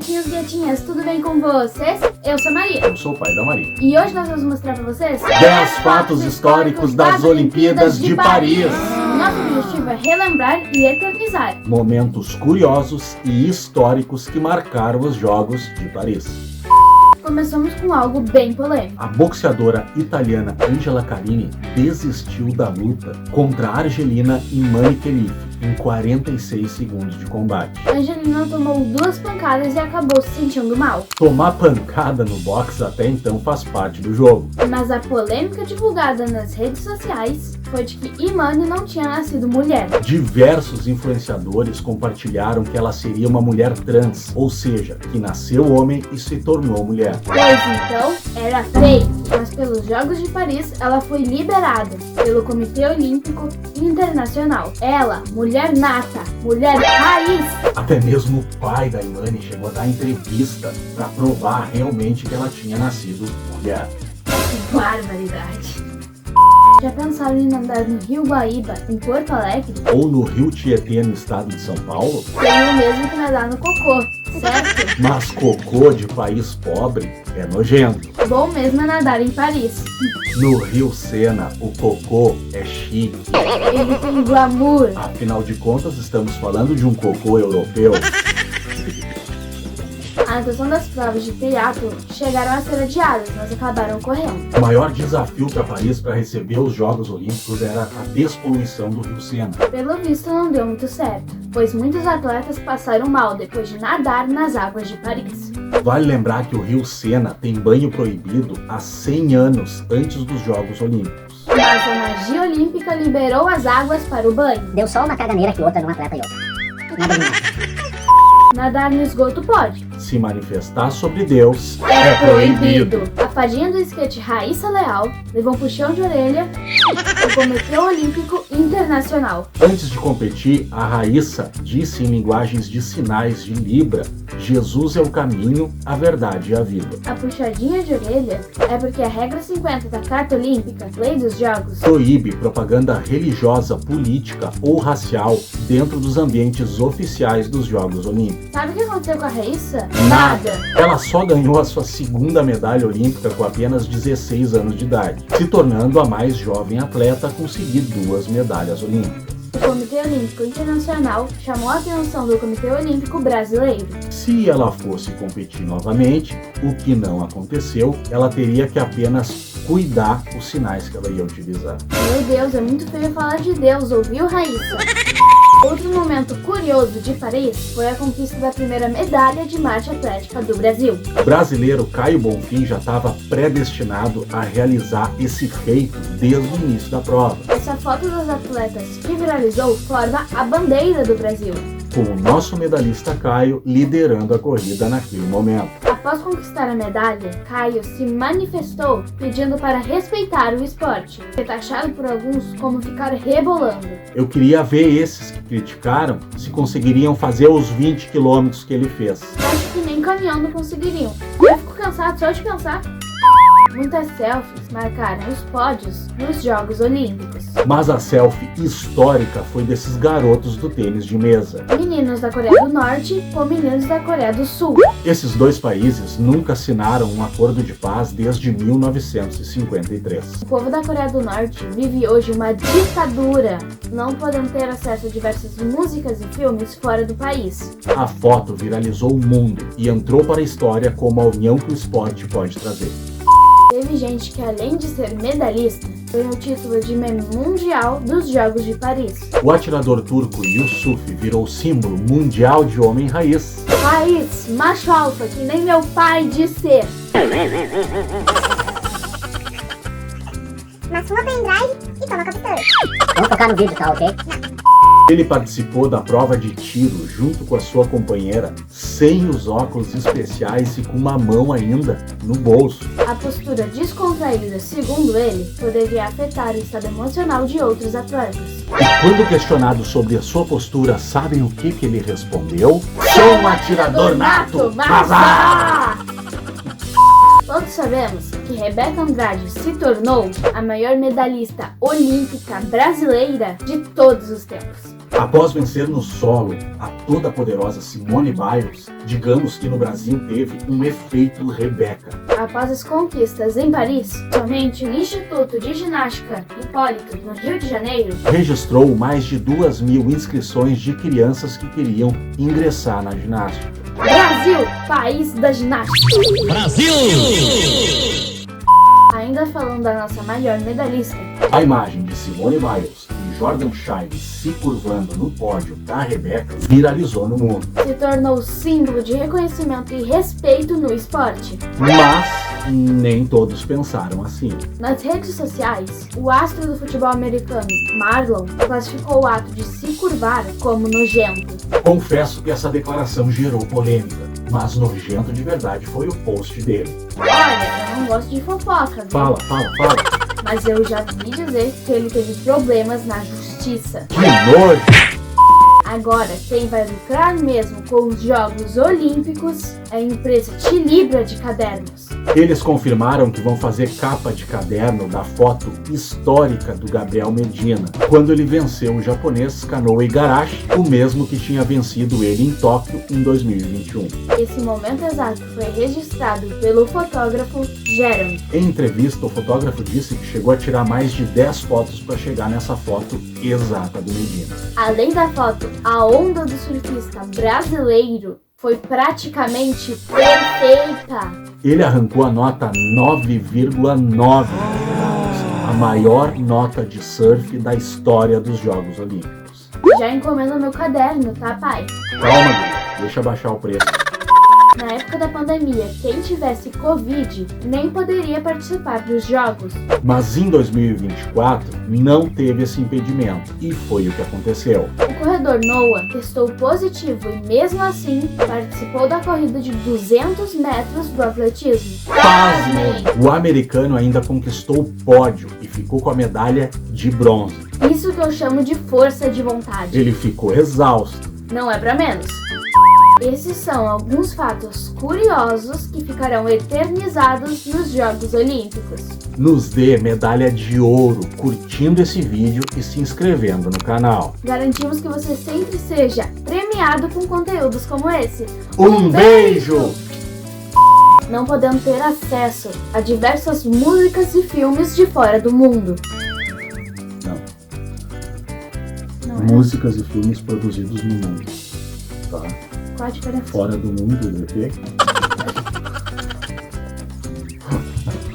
gatinhos e gatinhas, tudo bem com vocês? Eu sou a Maria. Eu sou o pai da Maria. E hoje nós vamos mostrar pra vocês 10 fatos históricos das Olimpíadas de Paris. Nosso objetivo é relembrar e eternizar Momentos curiosos e históricos que marcaram os Jogos de Paris. Começamos com algo bem polêmico. A boxeadora italiana Angela Carini desistiu da luta contra a argelina Imane Khelif em 46 segundos de combate. Angelina tomou 2 pancadas e acabou se sentindo mal. Tomar pancada no boxe até então faz parte do jogo. Mas a polêmica divulgada nas redes sociais foi de que Imane não tinha nascido mulher. Diversos influenciadores compartilharam que ela seria uma mulher trans, ou seja, que nasceu homem e se tornou mulher. Pois então, era fake, mas pelos Jogos de Paris ela foi liberada pelo Comitê Olímpico Internacional. Ela, mulher nata, mulher raiz. Até mesmo o pai da Imane chegou a dar entrevista para provar realmente que ela tinha nascido mulher. Que barbaridade! Já pensaram em nadar no Rio Guaíba, em Porto Alegre? Ou no Rio Tietê, no estado de São Paulo? Tem o mesmo que nadar no cocô, certo? Mas cocô de país pobre é nojento. Bom mesmo é nadar em Paris. No Rio Sena, o cocô é chique. Ele tem glamour. Afinal de contas, estamos falando de um cocô europeu. A natação das provas de triatlo chegaram a ser adiadas, mas acabaram ocorrendo. O maior desafio para Paris para receber os Jogos Olímpicos era a despoluição do Rio Sena. Pelo visto não deu muito certo, pois muitos atletas passaram mal depois de nadar nas águas de Paris. Vale lembrar que o Rio Sena tem banho proibido há 100 anos antes dos Jogos Olímpicos. Mas a magia olímpica liberou as águas para o banho. Deu só uma caganeira que outra num atleta e outra. Nada demais. Nadar no esgoto pode. Se manifestar sobre Deus É proibido. A fadinha do skate Raíssa Leal levou um puxão de orelha do Comitê Olímpico Internacional. Antes de competir, a Raíssa disse em linguagens de sinais de Libra: Jesus é o caminho, a verdade e a vida. A puxadinha de orelha é porque a regra 50 da Carta Olímpica, Lei dos Jogos, Proíbe propaganda religiosa, política ou racial dentro dos ambientes oficiais dos Jogos Olímpicos. Sabe o que aconteceu com a Raíssa? Ela só ganhou a sua segunda medalha olímpica com apenas 16 anos de idade, se tornando a mais jovem atleta a conseguir 2 medalhas olímpicas. O Comitê Olímpico Internacional chamou a atenção do Comitê Olímpico Brasileiro. Se ela fosse competir novamente, o que não aconteceu, ela teria que apenas cuidar os sinais que ela ia utilizar. Meu Deus, é muito feio falar de Deus, ouviu, Raíssa? Outro momento curioso de Paris foi a conquista da primeira medalha de marcha atlética do Brasil. O brasileiro Caio Bonfim já estava predestinado a realizar esse feito desde o início da prova, Essa foto dos atletas que viralizou forma a bandeira do Brasil. com o nosso medalhista Caio liderando a corrida naquele momento. Após conquistar a medalha, Caio se manifestou pedindo para respeitar o esporte, que é taxado por alguns como ficar rebolando. Eu queria ver esses que criticaram se conseguiriam fazer os 20 quilômetros que ele fez. Acho que nem caminhando conseguiriam. Eu fico cansado só de pensar. Muitas selfies marcaram os pódios nos Jogos Olímpicos. Mas a selfie histórica foi desses garotos do tênis de mesa. Meninos da Coreia do Norte com meninos da Coreia do Sul. Esses dois países nunca assinaram um acordo de paz desde 1953. O povo da Coreia do Norte vive hoje uma ditadura. Não podem ter acesso a diversas músicas e filmes fora do país. A foto viralizou o mundo e entrou para a história como a união que o esporte pode trazer. Teve gente que, além de ser medalhista, ganhou o título de meme mundial dos Jogos de Paris. O atirador turco Yusuf virou símbolo mundial de homem raiz. Raiz, macho alfa, que nem meu pai diz ser. Mas fuma pendrive e toma captura. Vamos focar no vídeo, tá ok? Ele participou da prova de tiro junto com a sua companheira, sem os óculos especiais e com uma mão ainda no bolso. A postura descontraída, segundo ele, poderia afetar o estado emocional de outros atletas. E quando questionado sobre a sua postura, sabem o que ele respondeu? Sou um atirador nato, mas Todos sabemos que Rebeca Andrade se tornou a maior medalhista olímpica brasileira de todos os tempos. Após vencer no solo a toda poderosa Simone Biles, digamos que no Brasil teve um efeito Rebeca. Após as conquistas em Paris, somente o Instituto de Ginástica Hipólito, no Rio de Janeiro, Registrou mais de 2.000 inscrições de crianças que queriam ingressar na ginástica. Brasil, país da ginástica. Brasil! Ainda falando da nossa maior medalhista, A imagem de Simone Biles e Jordan Chiles se curvando no pódio da Rebeca viralizou no mundo. se tornou símbolo de reconhecimento e respeito no esporte. Mas nem todos pensaram assim. Nas redes sociais, o astro do futebol americano, Marlon, classificou o ato de se curvar como nojento. Confesso que essa declaração gerou polêmica, mas nojento de verdade foi o post dele. Olha, eu não gosto de fofoca, viu? Fala. Mas eu já vi dizer que ele teve problemas na justiça. Que nojo! Agora, quem vai lucrar mesmo com os Jogos Olímpicos é a empresa Tilibra de cadernos. Eles confirmaram que vão fazer capa de caderno da foto histórica do Gabriel Medina, quando ele venceu o japonês Kanoe Igarashi, o mesmo que tinha vencido ele em Tóquio em 2021. Esse momento exato foi registrado pelo fotógrafo Jeremy. Em entrevista, o fotógrafo disse que chegou a tirar mais de 10 fotos para chegar nessa foto exata do Medina. Além da foto, a onda do surfista brasileiro foi praticamente perfeita. Ele arrancou a nota 9,9, a maior nota de surf da história dos Jogos Olímpicos. Já encomenda meu caderno, tá, pai? Calma, Gui, deixa baixar o preço. Na época da pandemia, quem tivesse Covid nem poderia participar dos jogos. Mas em 2024 não teve esse impedimento, e foi o que aconteceu. O corredor Noah testou positivo e mesmo assim participou da corrida de 200 metros do atletismo. Pasmem! O americano ainda conquistou o pódio e ficou com a medalha de bronze. Isso que eu chamo de força de vontade. Ele ficou exausto. Não é pra menos. Esses são alguns fatos curiosos que ficarão eternizados nos Jogos Olímpicos. Nos dê medalha de ouro curtindo esse vídeo e se inscrevendo no canal. Garantimos que você sempre seja premiado com conteúdos como esse. Um beijo! Não podendo ter acesso a diversas músicas e filmes de fora do mundo. Não é? Músicas e filmes produzidos no mundo. Tá? Qual a diferença? Fora do mundo, do quê?